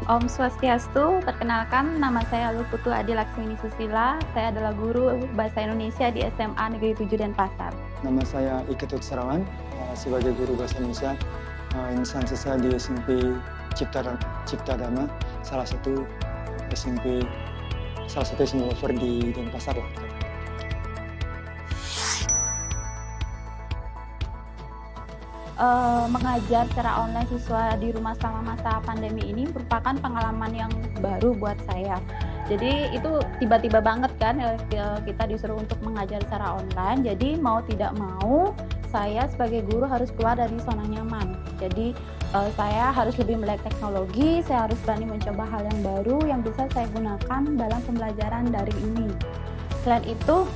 Om Swastiastu, perkenalkan nama saya Luputu Adi Laksmini Susila, saya adalah guru Bahasa Indonesia di SMA Negeri 7 Denpasar. Nama saya Iketut Serawan, sebagai guru Bahasa Indonesia instansi saya di SMP Cipta Dama, salah satu SMP over di Denpasar lah. Mengajar secara online siswa di rumah selama masa pandemi ini merupakan pengalaman yang baru buat saya. Jadi itu tiba-tiba banget kan kita disuruh untuk mengajar secara online. Jadi mau tidak mau saya sebagai guru harus keluar dari zona nyaman. Jadi saya harus lebih melek teknologi, saya harus berani mencoba hal yang baru yang bisa saya gunakan dalam pembelajaran daring ini. Selain itu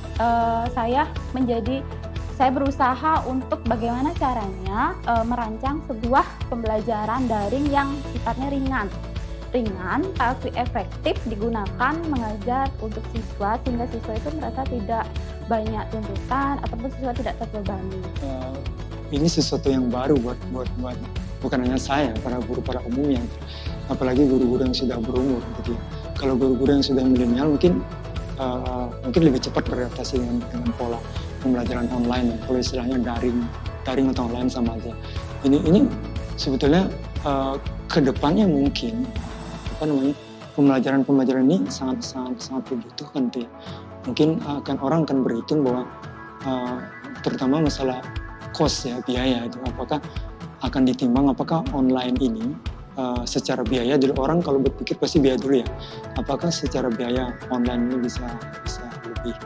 saya berusaha untuk bagaimana caranya merancang sebuah pembelajaran daring yang sifatnya ringan tapi efektif digunakan mengajar untuk siswa sehingga siswa itu merasa tidak banyak tuntutan ataupun siswa tidak terbebani. Ini sesuatu yang baru buat bukan hanya saya, para umumnya, apalagi guru-guru yang sudah berumur. Gitu. Kalau guru-guru yang sudah milenial mungkin lebih cepat beradaptasi dengan pola pembelajaran online. Kalau istilahnya daring atau online sama aja. Ini sebetulnya kedepannya mungkin pembelajaran ini sangat dibutuhkan tuh ya. Mungkin orang akan berhitung bahwa terutama masalah cost ya, biaya itu apakah akan ditimbang apakah online ini secara biaya. Jadi orang kalau berpikir pasti biaya dulu ya. Apakah secara biaya online ini bisa lebih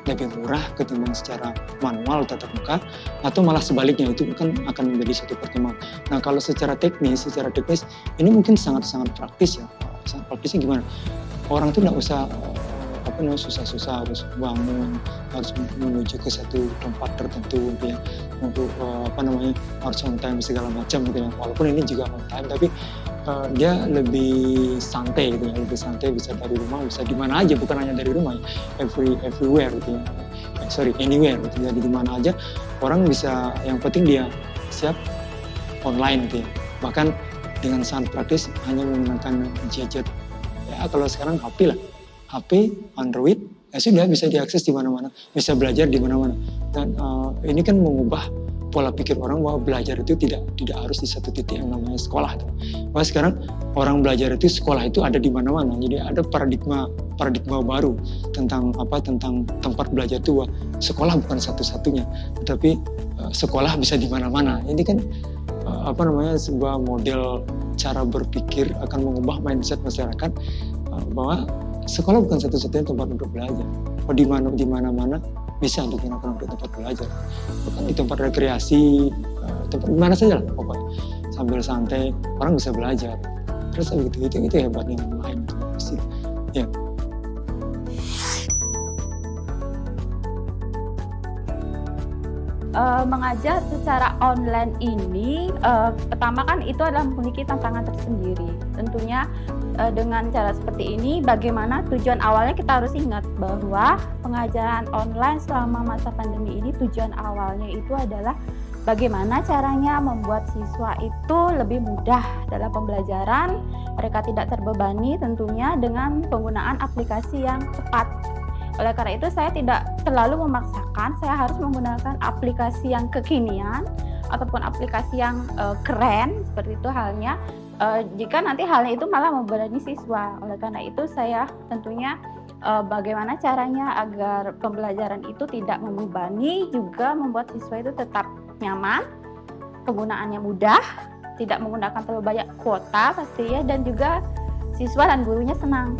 lebih murah ketimbang secara manual tatap muka, atau malah sebaliknya, itu kan akan menjadi suatu pertimbangan. Nah kalau secara teknis ini mungkin sangat praktis ya. Sangat praktisnya gimana? Orang tuh nggak usah susah-susah harus bangun, harus menuju ke satu tempat tertentu gitu ya, untuk harus on time segala macam gitu ya. Walaupun ini juga on time, tapi dia lebih santai gitu ya, bisa dari rumah, bisa di mana aja, bukan hanya dari rumah ya, everywhere gitu ya. Anywhere gitu ya, di mana aja orang bisa, yang penting dia siap online gitu ya. Bahkan dengan sangat praktis hanya menggunakan gadget ya, kalau sekarang HP, Android, ya sudah bisa diakses di mana-mana, bisa belajar di mana-mana. Dan ini kan mengubah pola pikir orang bahwa belajar itu tidak harus di satu titik yang namanya sekolah. Bahwa sekarang orang belajar itu, sekolah itu ada di mana-mana. Jadi ada paradigma baru tentang tempat belajar itu, bahwa sekolah bukan satu-satunya, tetapi sekolah bisa di mana-mana. Ini kan sebuah model cara berpikir akan mengubah mindset masyarakat bahwa sekolah bukan satu-satunya tempat untuk belajar. Di mana-mana bisa digunakan untuk tempat belajar. Bukan di tempat rekreasi, tempat di mana saja lah pokoknya. Sambil santai orang bisa belajar. Terus itu hebatnya online itu. Ya. Mengajar secara online ini pertama kan itu adalah memiliki tantangan tersendiri. Tentunya dengan cara seperti ini, bagaimana tujuan awalnya kita harus ingat bahwa pengajaran online selama masa pandemi ini tujuan awalnya itu adalah bagaimana caranya membuat siswa itu lebih mudah dalam pembelajaran, mereka tidak terbebani tentunya dengan penggunaan aplikasi yang tepat. Oleh karena itu saya tidak terlalu memaksakan, saya harus menggunakan aplikasi yang kekinian ataupun aplikasi yang keren, seperti itu halnya. Jika nanti halnya itu malah membebani siswa. Oleh karena itu saya tentunya bagaimana caranya agar pembelajaran itu tidak membebani, juga membuat siswa itu tetap nyaman, penggunaannya mudah, tidak menggunakan terlalu banyak kuota pastinya, dan juga siswa dan gurunya senang.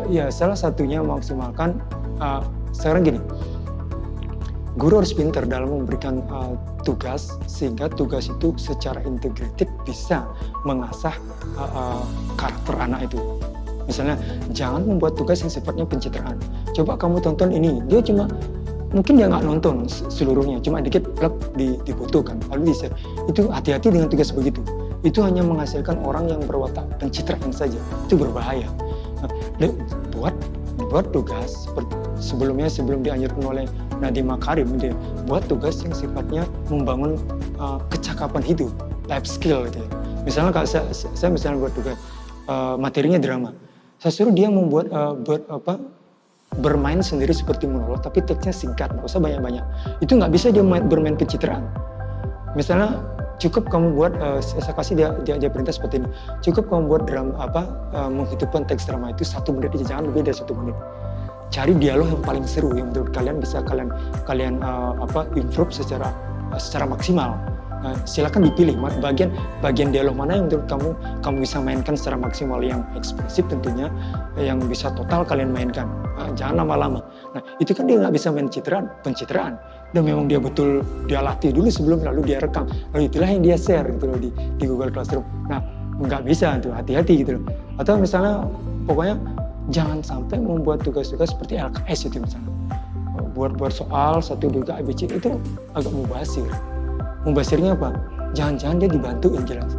Ya salah satunya maksimalkan sekarang gini, guru harus pintar dalam memberikan tugas, sehingga tugas itu secara integratif bisa mengasah karakter anak itu. Misalnya jangan membuat tugas yang sifatnya pencitraan. Coba kamu tonton ini, mungkin dia nggak nonton seluruhnya, cuma dikit dibutuhkan, lalu di-share. Itu hati-hati dengan tugas begitu. Itu hanya menghasilkan orang yang berwatak pencitraan saja, itu berbahaya. Buat tugas sebelum dianjurkan oleh Nadiem Makarim, buat tugas yang sifatnya membangun kecakapan hidup, life skill gitu ya. Misalnya kalau saya misalnya buat tugas materinya drama, saya suruh dia membuat bermain sendiri seperti monolog, tapi teksnya singkat, nggak usah banyak-banyak. Itu nggak bisa dia bermain pencitraan. Misalnya cukup kamu buat, saya kasih dia perintah seperti ini. Cukup kamu buat menghidupkan teks drama itu 1 menit aja, jangan lebih dari 1 menit. Cari dialog yang paling seru yang menurut kalian bisa kalian improve secara maksimal. Nah, silakan dipilih bagian dialog mana yang menurut kamu bisa mainkan secara maksimal, yang ekspresif tentunya, yang bisa total kalian mainkan. Nah, jangan lama-lama. Nah, itu kan dia nggak bisa main pencitraan. Dan memang dia latih dulu sebelum lalu dia rekam. Lalu itulah yang dia share gitu loh di Google Classroom. Nah, nggak bisa tuh, hati-hati gitu loh. Atau misalnya pokoknya jangan sampai membuat tugas-tugas seperti LKS itu misalnya. Buat soal 1, 2, ABC itu agak mubazir. Mubazirnya apa? Jangan-jangan dia dibantuin jelas.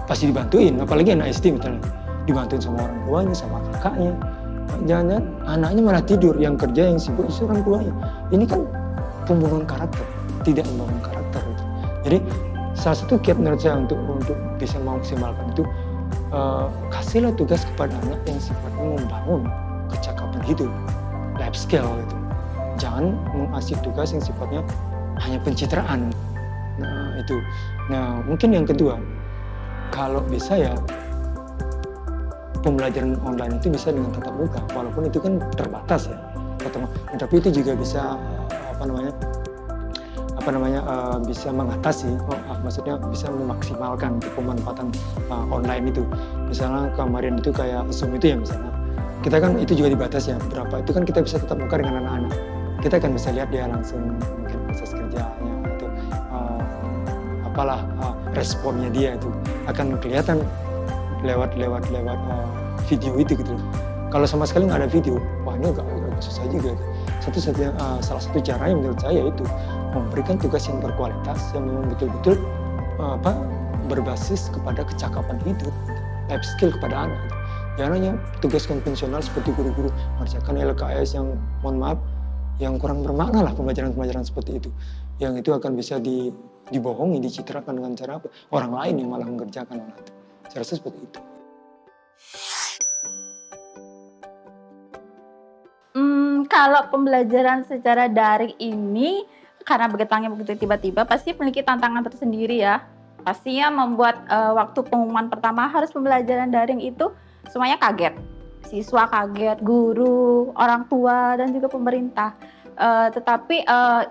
Pasti dibantuin, apalagi anak SD misalnya. Dibantuin sama orang tuanya, sama kakaknya. Jangan-jangan anaknya malah tidur, yang kerja, yang sibuk itu orang tuanya. Ini kan pembunuhan karakter, tidak membangun karakter. Jadi salah satu kiat menurut saya untuk bisa memaksimalkan itu, kasihlah tugas kepada anak yang sifatnya membangun kecakapan hidup, life skill gitu. Jangan mengasih tugas yang sifatnya hanya pencitraan. Nah itu. Nah mungkin yang kedua, kalau bisa ya pembelajaran online itu bisa dengan tatap muka, walaupun itu kan terbatas ya. Tapi itu juga bisa bisa mengatasi, maksudnya bisa memaksimalkan pemanfaatan online itu. Misalnya kemarin itu kayak Zoom itu ya misalnya, kita kan itu juga dibatasi ya berapa, itu kan kita bisa tetap muka dengan anak-anak. Kita kan bisa lihat dia langsung mungkin proses kerjanya itu, responnya dia itu akan kelihatan lewat video itu gitu. Kalau sama sekali nggak ada video, wah ini agak susah juga. Salah satu cara yang menurut saya itu memberikan tugas yang berkualitas, yang memang betul-betul berbasis kepada kecakapan hidup, life skill kepada anak. Jangan hanya tugas konvensional seperti guru-guru mengerjakan LKS yang mohon maaf yang kurang bermakna lah, pembelajaran seperti itu. Yang itu akan bisa dibohongi, dicitrakan dengan cara apa? Orang lain yang malah mengerjakan hal itu. Saya rasa seperti itu. Kalau pembelajaran secara daring ini, karena bergetangnya begitu tiba-tiba, pasti memiliki tantangan tersendiri ya. Pastinya membuat waktu pengumuman pertama harus pembelajaran daring itu semuanya kaget. Siswa kaget, guru, orang tua, dan juga pemerintah. Tetapi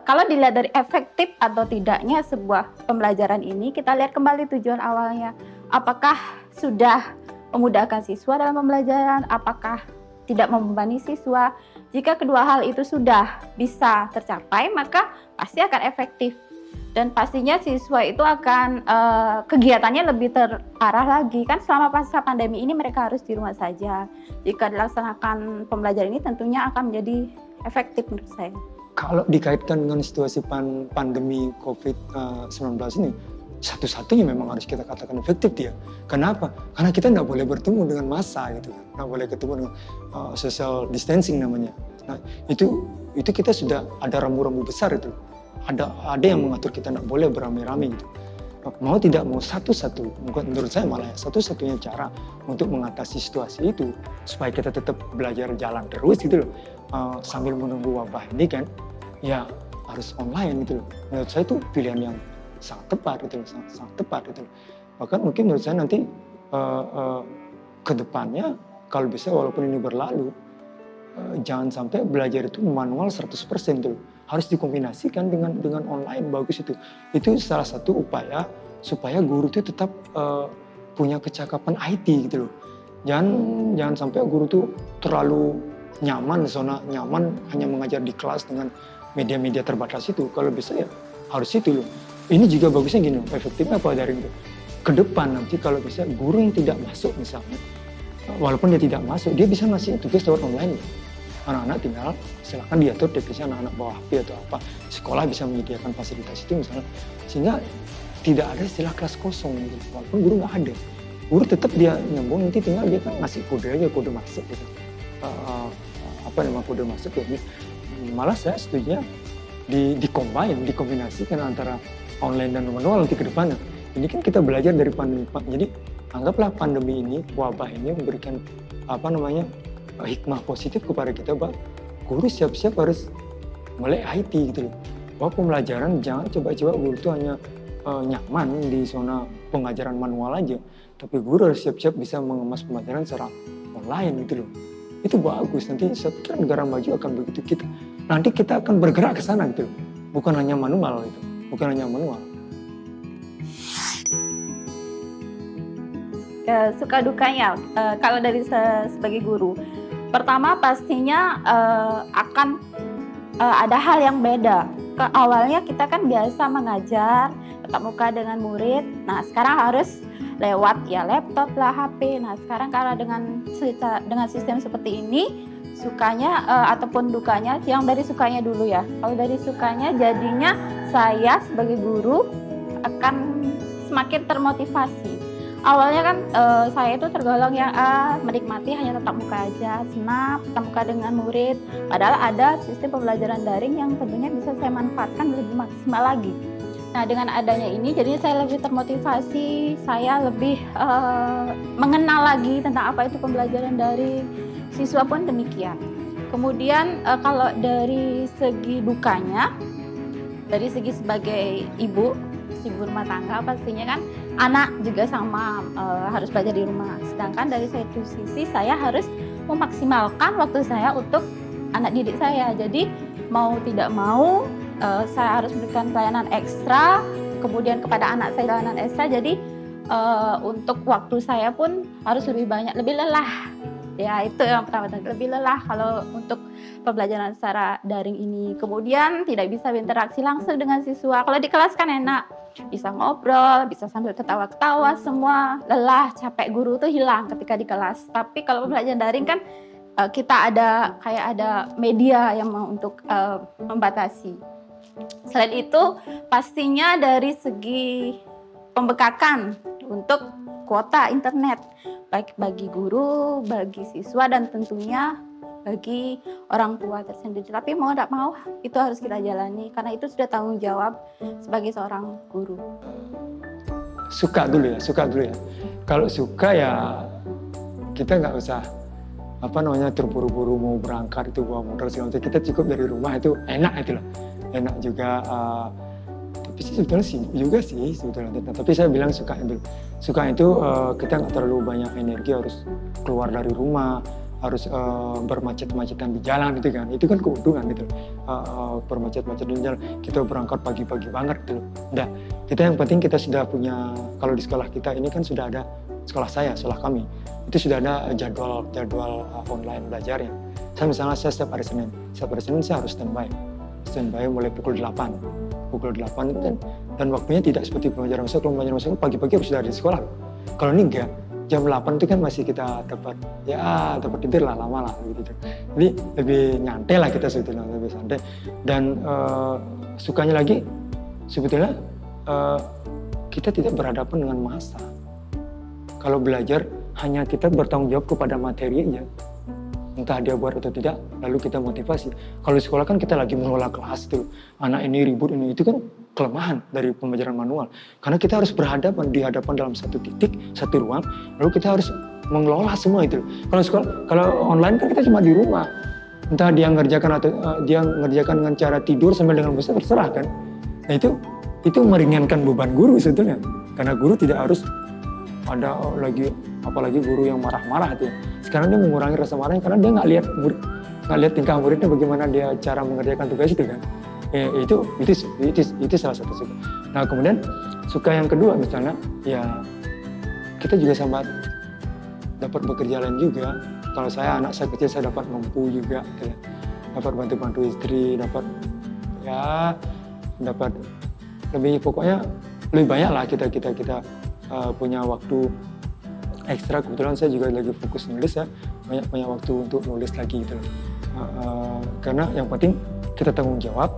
kalau dilihat dari efektif atau tidaknya sebuah pembelajaran ini, kita lihat kembali tujuan awalnya. Apakah sudah memudahkan siswa dalam pembelajaran? Apakah tidak membebani siswa? Jika kedua hal itu sudah bisa tercapai, maka pasti akan efektif. Dan pastinya siswa itu akan kegiatannya lebih terarah lagi. Kan selama masa pandemi ini mereka harus di rumah saja. Jika dilaksanakan pembelajaran ini tentunya akan menjadi efektif menurut saya. Kalau dikaitkan dengan situasi pandemi COVID-19 ini, satu-satunya memang harus kita katakan efektif dia. Kenapa? Karena kita nggak boleh bertemu dengan massa gitu, nggak boleh ketemu dengan social distancing namanya. Nah itu kita sudah ada rambu-rambu besar itu. Ada yang mengatur kita nggak boleh beramai-ramai gitu. Mau tidak mau menurut saya malah satu-satunya cara untuk mengatasi situasi itu supaya kita tetap belajar jalan terus gitu loh, sambil menunggu wabah ini kan, ya harus online gitu loh. Menurut saya itu pilihan yang sangat tepat gitu loh, sangat tepat gitu loh. Bahkan mungkin menurut saya nanti ke depannya kalau bisa walaupun ini berlalu, jangan sampai belajar itu manual 100% gitu loh. Harus dikombinasikan dengan online, bagus itu. Itu salah satu upaya supaya guru itu tetap punya kecakapan IT gitu loh. Jangan sampai guru itu terlalu zona nyaman hanya mengajar di kelas dengan media-media terbatas itu. Kalau bisa ya harus itu loh. Ini juga bagusnya gini, efektifnya apa daring itu. Ke depan nanti kalau bisa guru yang tidak masuk misalnya, walaupun dia tidak masuk, dia bisa ngasih tugas lewat online. Anak-anak tinggal silakan diatur definisi anak-anak bawa HP atau apa. Sekolah bisa menyediakan fasilitas itu misalnya. Sehingga tidak ada istilah kelas kosong gitu. Walaupun guru nggak ada. Guru tetap dia nyambung, nanti tinggal dia kan ngasih kode aja, kode masuk gitu. Kode masuk gitu. Malah saya setuju dikombinasikan antara online dan manual nanti ke depannya. Ini kan kita belajar dari pandemi, jadi anggaplah pandemi ini, wabah ini memberikan hikmah positif kepada kita, bahwa guru siap-siap harus melek IT gitu loh. Bahwa pembelajaran jangan coba-coba guru itu hanya nyaman di zona pengajaran manual aja, tapi guru harus siap-siap bisa mengemas pembelajaran secara online gitu loh. Itu bagus, nanti saya pikir negara maju akan begitu, nanti kita akan bergerak ke sana gitu loh. Bukan hanya manual gitu, bukan hanya manual. Suka dukanya kalau dari sebagai guru, pertama pastinya akan ada hal yang beda. Awalnya kita kan biasa mengajar tatap muka dengan murid, nah sekarang harus lewat ya laptop lah, HP. Nah sekarang kalau dengan sistem seperti ini, sukanya ataupun dukanya, yang dari sukanya dulu ya. Kalau dari sukanya, jadinya saya sebagai guru akan semakin termotivasi. Awalnya kan saya itu tergolong yang menikmati hanya tatap muka aja, senang tatap muka dengan murid. Padahal ada sistem pembelajaran daring yang tentunya bisa saya manfaatkan lebih maksimal lagi. Nah dengan adanya ini, jadinya saya lebih termotivasi, saya lebih mengenal lagi tentang apa itu pembelajaran daring. Siswa pun demikian. Kemudian kalau dari segi dukanya, dari segi sebagai ibu rumah tangga, pastinya kan anak juga sama harus belajar di rumah. Sedangkan dari satu sisi saya harus memaksimalkan waktu saya untuk anak didik saya. Jadi mau tidak mau saya harus memberikan pelayanan ekstra, kemudian kepada anak saya pelayanan ekstra. Jadi untuk waktu saya pun harus lebih banyak, lebih lelah. Ya itu yang pertama, lebih lelah kalau untuk pembelajaran secara daring ini. Kemudian tidak bisa berinteraksi langsung dengan siswa. Kalau di kelas kan enak, bisa ngobrol, bisa sambil ketawa-ketawa, semua lelah, capek guru tuh hilang ketika di kelas. Tapi kalau pembelajaran daring kan kita ada media yang mau untuk membatasi. Selain itu pastinya dari segi pembekakan untuk kuota internet, baik bagi guru, bagi siswa, dan tentunya bagi orang tua tersendiri. Tapi mau tidak mau itu harus kita jalani, karena itu sudah tanggung jawab sebagai seorang guru. Suka dulu ya. Kalau suka ya kita nggak usah terburu-buru mau berangkat itu bawa modal segala macam. Kita cukup dari rumah itu enak itu loh. Enak juga. Tapi sebetulnya juga sih sebetulnya. Tapi saya bilang suka itu. Suka itu kita nggak terlalu banyak energi harus keluar dari rumah, harus bermacet-macetan di jalan gitu kan. Itu kan keuntungan gitu. Bermacet-macetan di jalan. Kita berangkat pagi-pagi banget gitu. Udah. Kita yang penting kita sudah punya, kalau di sekolah kita ini kan sudah ada, sekolah kami itu sudah ada jadwal online belajarnya. Misalnya setiap hari Senin saya harus standby mulai pukul 8 dan waktunya tidak seperti pembelajaran masyarakat. Kalau pembelajaran masyarakat pagi-pagi harus sudah di sekolah. Kalau ini enggak, jam 8 itu kan masih kita dapat tidur lah, lama lah gitu. Jadi lebih nyantai lah kita sebetulnya, lebih santai. Dan sukanya lagi sebetulnya kita tidak berhadapan dengan massa. Kalau belajar hanya kita bertanggung jawab kepada materi aja, entah dia buat atau tidak, lalu kita motivasi. Kalau di sekolah kan kita lagi mengelola kelas tuh, anak ini ribut ini, itu kan kelemahan dari pembelajaran manual. Karena kita harus dihadapan dalam satu titik, satu ruang, lalu kita harus mengelola semua itu. Kalau online kan kita cuma di rumah, entah dia ngerjakan atau dia ngerjakan dengan cara tidur sambil dengan besar, terserah kan. Nah itu meringankan beban guru sebetulnya, karena guru tidak harus ada apalagi guru yang marah-marah tuh. Sekarang dia mengurangi rasa marahnya karena dia nggak lihat tingkah muridnya, bagaimana dia cara mengerjakan tugas itu kan. Itu salah satu suka. Nah kemudian suka yang kedua misalnya ya kita juga sama dapat bekerja lain juga. Kalau anak saya kecil saya dapat mampu juga, gitu. Dapat bantu istri, dapat pokoknya lebih banyak lah kita punya waktu ekstra. Kebetulan saya juga lagi fokus nulis ya, banyak waktu untuk nulis lagi gitu. Karena yang penting kita tanggung jawab.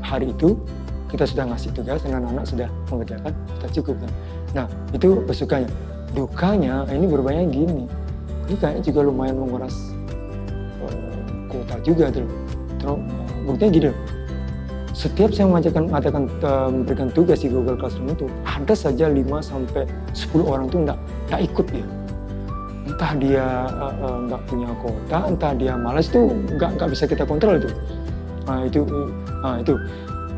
Hari itu kita sudah ngasih tugas dan anak-anak sudah mengerjakan, sudah cukup kan. Nah itu sukanya. Dukanya ini berbanyak gini, ini kayaknya juga lumayan menguras kuota juga tuh. Terus buktinya gini, setiap saya memberikan tugas di Google Classroom itu, ada saja 5-10 orang tuh nggak ikut dia. Entah dia nggak punya kuota, entah dia malas, itu nggak bisa kita kontrol itu. Itu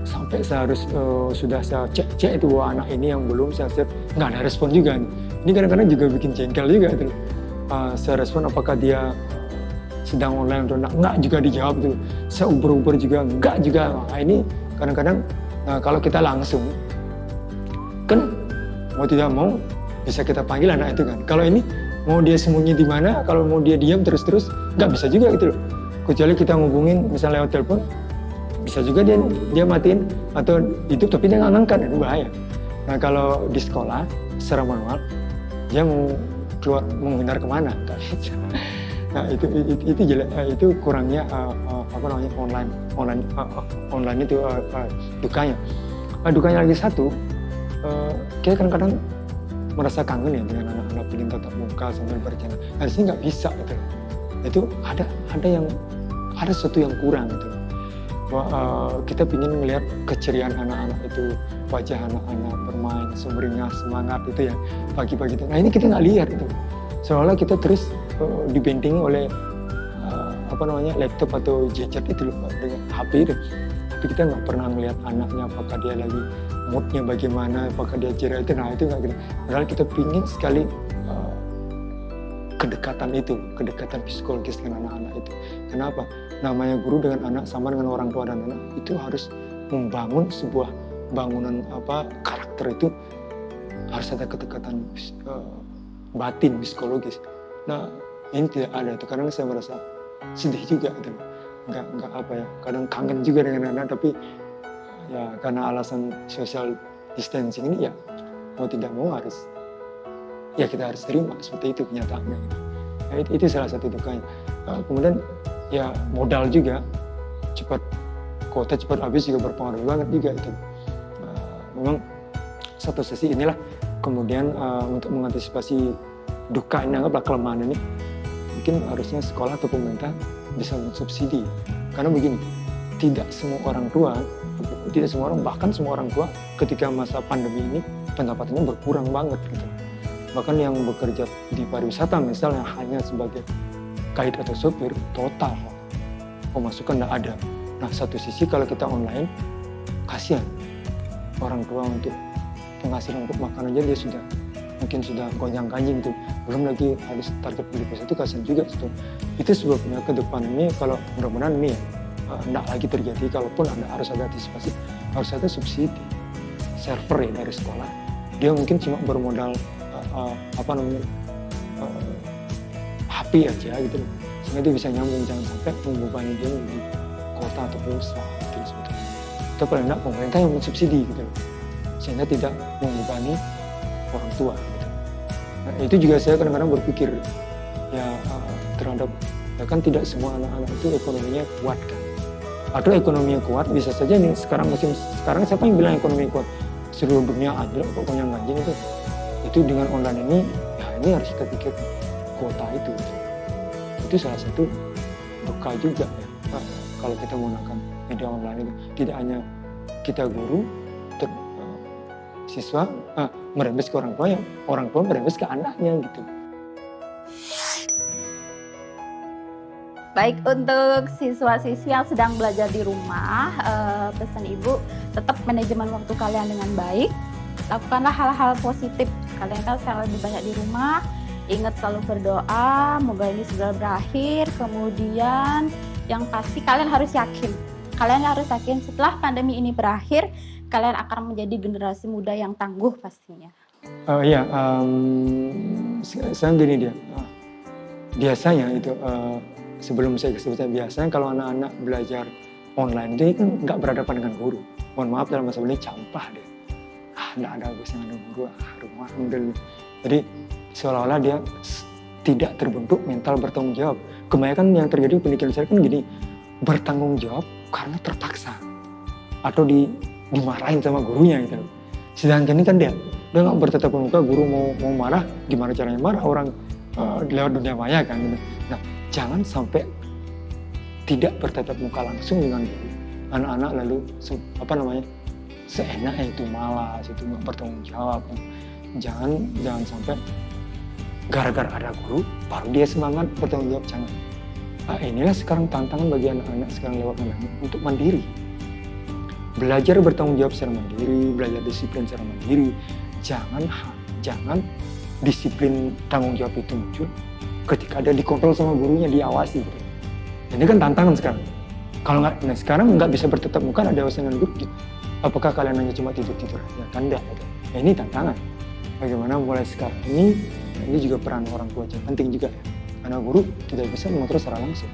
sampai saya harus sudah saya cek itu bahwa anak ini yang belum saya cek nggak ada respon juga. Ini kadang-kadang juga bikin jengkel juga itu. Saya respon apakah dia sedang online atau enggak juga dijawab itu. Saya uber juga enggak juga. Nah, ini kadang-kadang kalau kita langsung kan mau tidak mau bisa kita panggil anak itu kan. Kalau ini mau dia sembunyi di mana, kalau mau dia diam terus nggak bisa juga gitu loh. Kecuali kita ngubungin misalnya lewat telepon, bisa juga dia matiin atau hidup tapi dia nggak ngangkat, itu bahaya. Nah kalau di sekolah secara manual dia mau keluar menghindar kemana nggak bisa. Nah itu kurangnya online itu dukanya. Dukanya lagi satu, kita kadang-kadang merasa kangen ya dengan anak-anak ingin tatap muka sambil bercanda. Nah, di sini nggak bisa gitu. Itu ada sesuatu yang kurang gitu. Kita ingin melihat keceriaan anak-anak itu, wajah anak-anak bermain, sumringah, semangat itu ya pagi-pagi itu. Nah ini kita nggak lihat itu. Seolah kita terus dibentengi oleh laptop atau gadget itu loh, dengan HP itu. Tapi kita nggak pernah melihat anaknya, apakah dia lagi moodnya bagaimana, apakah dia ceria itu. Nah itu nggak gitu. Padahal kita pingin sekali kedekatan psikologis dengan anak-anak itu. Kenapa? Namanya guru dengan anak sama dengan orang tua dan anak itu harus membangun sebuah bangunan karakter itu, harus ada kedekatan batin psikologis. Nah ini tidak ada itu. Kadang saya merasa sedih juga gitu. Nggak kadang kangen juga dengan anak, tapi ya karena alasan social distancing ini ya mau tidak mau ya kita harus terima seperti itu kenyataannya. Nah, itu salah satu dukanya. Kemudian ya modal juga kuota cepat habis juga berpengaruh banget juga itu. Memang satu sisi inilah kemudian untuk mengantisipasi duka ini, anggaplah kelemahan ini, mungkin harusnya sekolah atau pemerintah bisa mensubsidi. Karena begini, tidak semua orang, bahkan semua orang tua ketika masa pandemi ini pendapatannya berkurang banget gitu. Bahkan yang bekerja di pariwisata misalnya hanya sebagai guide atau sopir, total pemasukan tidak ada. Nah satu sisi kalau kita online, kasihan orang tua untuk penghasilan untuk makan aja dia mungkin sudah gonjang-ganjing gitu. Belum lagi harus target beli puasa itu kasihan juga gitu. Itu sebabnya ke depan ini kalau mudah-mudahan ini tidak lagi terjadi, kalaupun harus ada antisipasi, harus ada subsidi server ya dari sekolah. Dia mungkin cuma bermodal HP aja gitu loh. Sehingga dia bisa nyambung, jangan sampai membebani dia di kota atau pulsa gitu sebetulnya. Atau paling tidak pemerintah yang mensubsidi gitu loh. Sehingga tidak membebani orang tua gitu. Nah, itu juga saya kadang-kadang berpikir ya terhadap kan tidak semua anak-anak itu ekonominya kuat kan. Atau ekonominya kuat bisa saja nih sekarang siapa yang bilang ekonomi kuat? Seluruh dunia aja pokoknya ganjing itu dengan online ini ya ini harus kita pikir kuota itu salah satu duka juga ya. Kalau kita menggunakan media online itu tidak hanya kita guru siswa merembes ke orang tua, ya orang tua merembes ke anaknya gitu. Baik, untuk siswa-siswi yang sedang belajar di rumah, pesan Ibu, tetap manajemen waktu kalian dengan baik. Lakukanlah hal-hal positif. Kalian kan sekarang lebih banyak di rumah. Ingat selalu berdoa, semoga ini segera berakhir. Kemudian yang pasti kalian harus yakin. Kalian harus yakin setelah pandemi ini berakhir, kalian akan menjadi generasi muda yang tangguh pastinya. Saya gini dia. Biasanya itu sebelum saya sebutkan, biasanya kalau anak-anak belajar online itu kan nggak berhadapan dengan guru. Mohon maaf dalam bahasa ini campah deh. Nggak ada Gus yang ada guru, rumah ambil. Jadi seolah-olah dia tidak terbentuk mental bertanggung jawab. Kebanyakan yang terjadi pendidikan saya kan gini, bertanggung jawab karena terpaksa atau dimarahin sama gurunya gitu. Sedangkan ini kan dia nggak bertatap muka, guru mau marah, gimana caranya marah orang lewat dunia maya kan gitu. Nah, jangan sampai tidak bertatap muka langsung dengan guru anak-anak lalu seenaknya itu malas, itu nggak bertanggung jawab. Jangan sampai gara-gara ada guru baru dia semangat bertanggung jawab, jangan. Inilah sekarang tantangan bagi anak-anak sekarang lewat online untuk mandiri. Belajar bertanggung jawab secara mandiri, belajar disiplin secara mandiri. Jangan disiplin tanggung jawab itu muncul ketika ada dikontrol sama gurunya, diawasi. Gitu. Ini kan tantangan sekarang. Kalau sekarang nggak bisa bertatap muka, ada awasan dengan guru. Gitu. Apakah kalian hanya cuma tidur-tidur? Ya kan enggak. Gitu. Ini tantangan. Bagaimana mulai sekarang ini juga peran orang tua penting juga ya. Karena guru tidak bisa mengontrol secara langsung.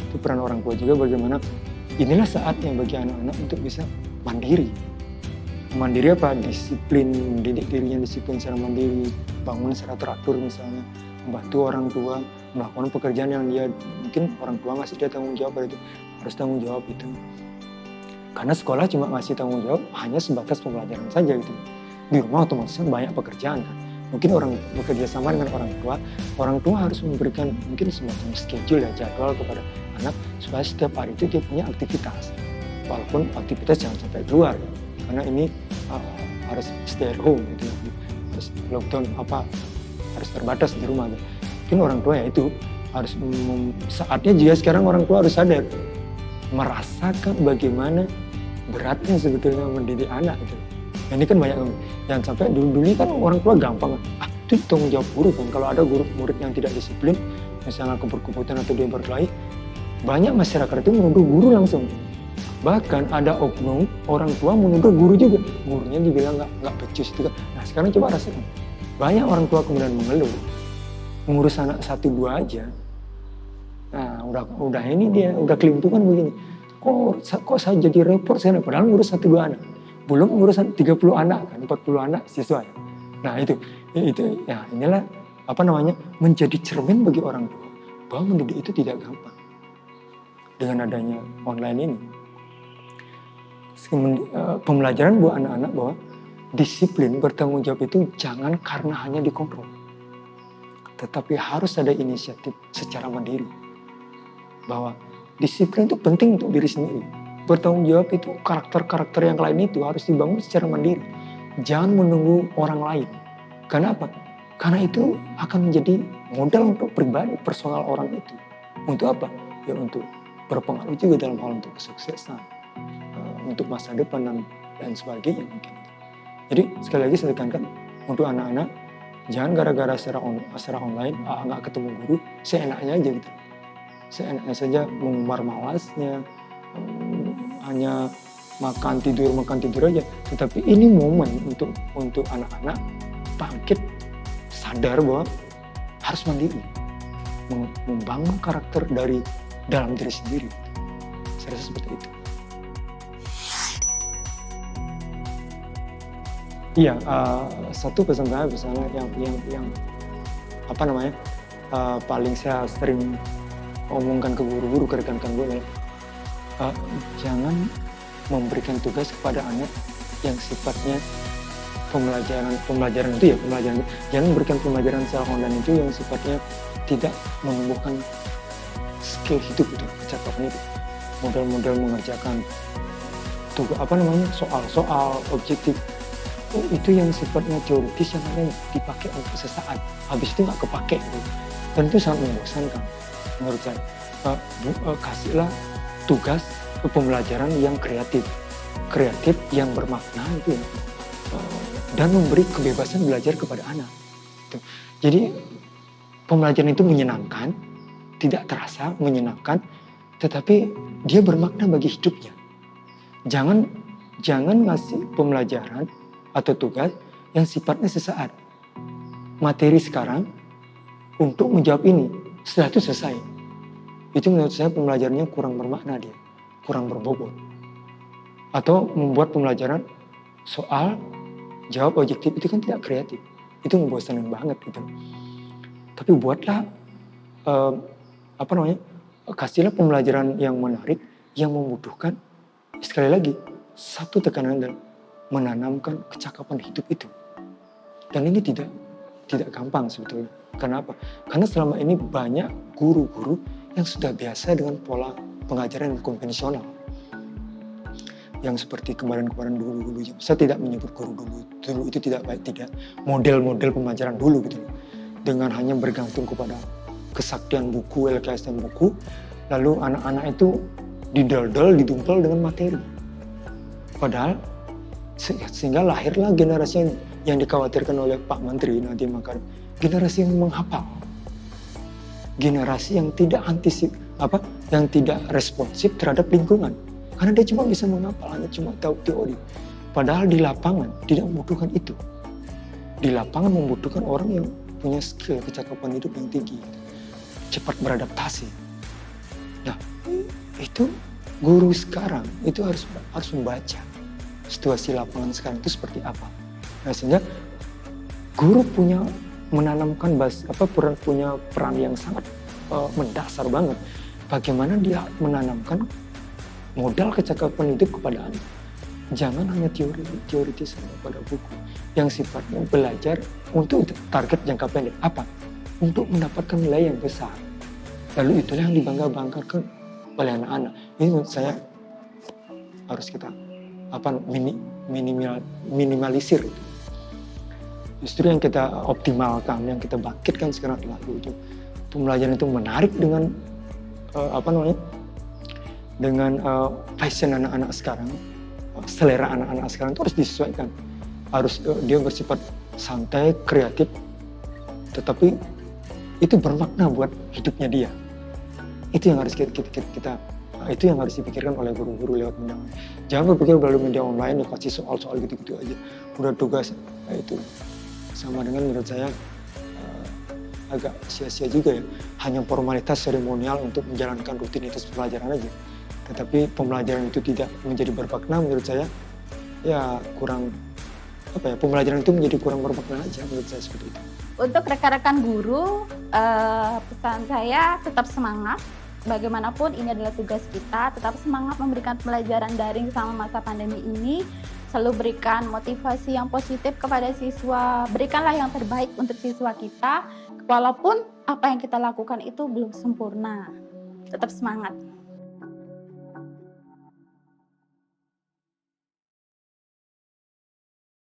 Itu peran orang tua juga, bagaimana inilah saatnya bagi anak-anak untuk bisa mandiri. Mandiri apa? Disiplin, mendidik dirinya disiplin secara mandiri, bangun secara teratur misalnya, membantu orang tua, melakukan pekerjaan yang dia mungkin orang tua ngasih dia tanggung jawab itu, harus tanggung jawab itu. Karena sekolah cuma ngasih tanggung jawab hanya sebatas pembelajaran saja gitu. Di rumah otomatis banyak pekerjaan kan. Mungkin orang bekerja sama dengan orang tua harus memberikan mungkin semacam schedule ya, jadwal kepada anak supaya setiap hari itu dia punya aktivitas. Walaupun aktivitas jangan sampai keluar ya. Karena ini harus stay at home gitu. Terus lockdown harus terbatas di rumah. Gitu. Mungkin orang tua ya itu harus saatnya juga sekarang orang tua harus sadar merasakan bagaimana beratnya sebetulnya mendidik anak gitu. Nah, ini kan banyak yang sampai dulu kan orang tua gampang itu tanggung jawab guru kan. Kalau ada guru murid yang tidak disiplin, misalnya kebut-kebutan atau dia berkelahi, banyak masyarakat itu menuduh guru langsung. Bahkan ada oknum orang tua menuduh guru juga, gurunya dibilang nggak becus itu kan. Nah sekarang coba rasakan, banyak orang tua kemudian mengeluh ngurus anak 1-2 aja. Nah udah ini dia udah kelimpungan begini. Kok saya jadi repot saya padahal ngurus 1-2 anak. Belum urusan 30 anak kan, 40 anak siswa ya. Nah itu ya inilah menjadi cermin bagi orang tua bahwa mendidik itu tidak gampang. Dengan adanya online ini, pembelajaran buat anak-anak bahwa disiplin bertanggung jawab itu jangan karena hanya dikontrol, tetapi harus ada inisiatif secara mandiri. Bahwa disiplin itu penting untuk diri sendiri. Bertanggung jawab itu karakter-karakter yang lain itu harus dibangun secara mandiri. Jangan menunggu orang lain. Karena apa? Karena itu akan menjadi modal untuk pribadi, personal orang itu. Untuk apa? Ya untuk berpengaruh juga dalam hal untuk kesuksesan, untuk masa depan dan lain sebagainya mungkin. Jadi sekali lagi saya tekankan untuk anak-anak, jangan gara-gara secara online nggak ketemu guru, seenaknya aja gitu. Seenaknya saja mengumbar malasnya, hanya makan tidur aja. Tetapi ini momen untuk anak-anak bangkit, sadar bahwa harus mandiri, membangun karakter dari dalam diri sendiri. Saya rasa seperti itu. Iya, satu pesan saya misalnya yang paling saya sering omongkan ke guru-guru, ke rekan-rekan gue adalah jangan memberikan tugas kepada anak yang sifatnya pembelajaran itu ya pembelajaran. Jangan berikan pembelajaran secara online itu yang sifatnya tidak menumbuhkan skill hidup itu, kecakapan itu. Model-model mengerjakan tugas soal-soal objektif itu yang sifatnya teoritis yang hanya dipakai untuk sesaat. Habis itu nggak kepake gitu. Dan itu sangat membosankan menurut saya. Kasihlah tugas pembelajaran yang kreatif yang bermakna itu ya. Dan memberi kebebasan belajar kepada anak. Jadi pembelajaran itu menyenangkan, tidak terasa menyenangkan, tetapi dia bermakna bagi hidupnya. Jangan ngasih pembelajaran atau tugas yang sifatnya sesaat. Materi sekarang untuk menjawab ini, setelah itu selesai. Itu menurut saya pembelajarannya kurang bermakna dia, kurang berbobot. Atau membuat pembelajaran soal jawab objektif itu kan tidak kreatif. Itu membosankan banget gitu. Tapi buatlah kasihlah pembelajaran yang menarik, yang membutuhkan, sekali lagi satu tekanan adalah menanamkan kecakapan hidup itu. Dan ini tidak gampang sebetulnya. Kenapa? Karena selama ini banyak guru-guru yang sudah biasa dengan pola pengajaran yang konvensional. yang seperti kemarin-kemarin dulu. Saya tidak menyebut guru dulu itu tidak baik, tidak. Model-model pembelajaran dulu gitu loh. Dengan hanya bergantung kepada kesaktian buku, LKSM buku, lalu anak-anak itu didaldal, didumpal dengan materi. Padahal sehingga lahirlah generasi yang dikhawatirkan oleh Pak Menteri Nadiem Makarim, generasi yang menghafal, generasi yang tidak yang tidak responsif terhadap lingkungan, karena dia cuma bisa menghafal, hanya cuma tahu teori. Padahal di lapangan tidak membutuhkan itu. Di lapangan membutuhkan orang yang punya skill, kecakapan hidup yang tinggi, cepat beradaptasi. Nah, itu guru sekarang itu harus membaca situasi lapangan sekarang itu seperti apa. Nah, sehingga guru punya peran yang sangat mendasar banget. Bagaimana dia menanamkan modal kecakapan hidup kepada anak. Jangan hanya teoritis pada buku yang sifatnya belajar untuk target jangka pendek. Apa? Untuk mendapatkan nilai yang besar. Lalu itulah yang dibangga-banggakan oleh anak-anak. Ini menurut saya harus kita minimalisir itu. Justru yang kita optimalkan, yang kita bangkitkan sekarang adalah itu pembelajaran itu menarik dengan dengan passion anak-anak sekarang, selera anak-anak sekarang itu harus disesuaikan. Harus dia bersifat santai, kreatif, tetapi itu bermakna buat hidupnya dia. Itu yang harus itu yang harus dipikirkan oleh guru-guru lewat media online. Jangan berpikir melalui media online kasih soal-soal gitu-gitu aja. Udah tugas itu sama dengan menurut saya agak sia-sia juga ya. Hanya formalitas seremonial untuk menjalankan rutinitas pelajaran aja. Tetapi pembelajaran itu tidak menjadi bermakna menurut saya ya kurang pembelajaran itu menjadi kurang bermakna aja menurut saya seperti itu. Untuk rekan-rekan guru, pesan saya tetap semangat. Bagaimanapun ini adalah tugas kita, tetap semangat memberikan pelajaran daring selama masa pandemi ini. Selalu berikan motivasi yang positif kepada siswa, berikanlah yang terbaik untuk siswa kita. Walaupun apa yang kita lakukan itu belum sempurna, tetap semangat.